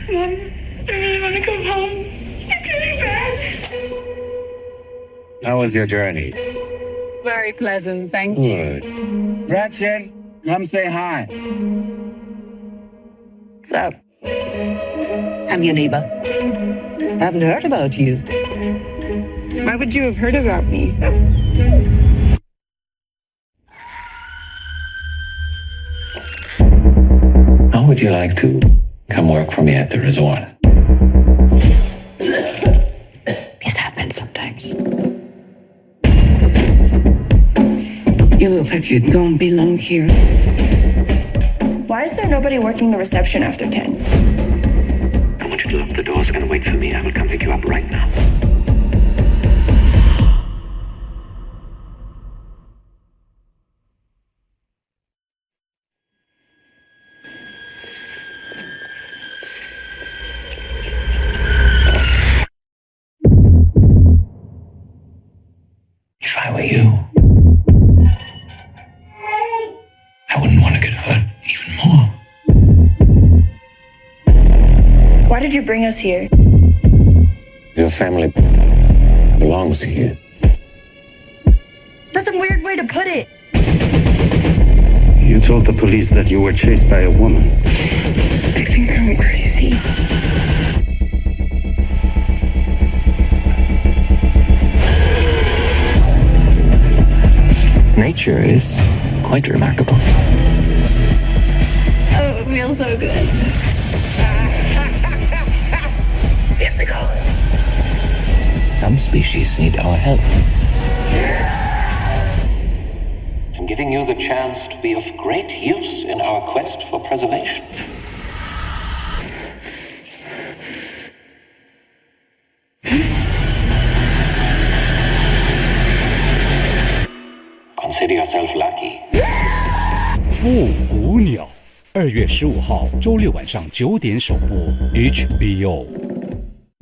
Mom, I really want to go home. I'm getting back. How was your journey? Very pleasant, thank you. Good. Gretchen, come say hi. What's up? I'm your neighbor. I haven't heard about you. Why would you have heard about me? How would you like to come work for me at the resort? This happens sometimes. You look like you don't belong here. Why is there nobody working the reception after 10? I want you to lock the doors and wait for me. I will come pick you up right now. If I were you, I wouldn't want to get hurt even more. Why did you bring us here? Your family belongs here. That's a weird way to put it. You told the police that you were chased by a woman. I think I'm crazy. Nature is quite remarkable. Oh, it feels so good. We have to go. Some species need our help. I'm giving you the chance to be of great use in our quest for preservation. Consider yourself lucky. 布谷鸟，2月15号周六晚上9点首播 HBO。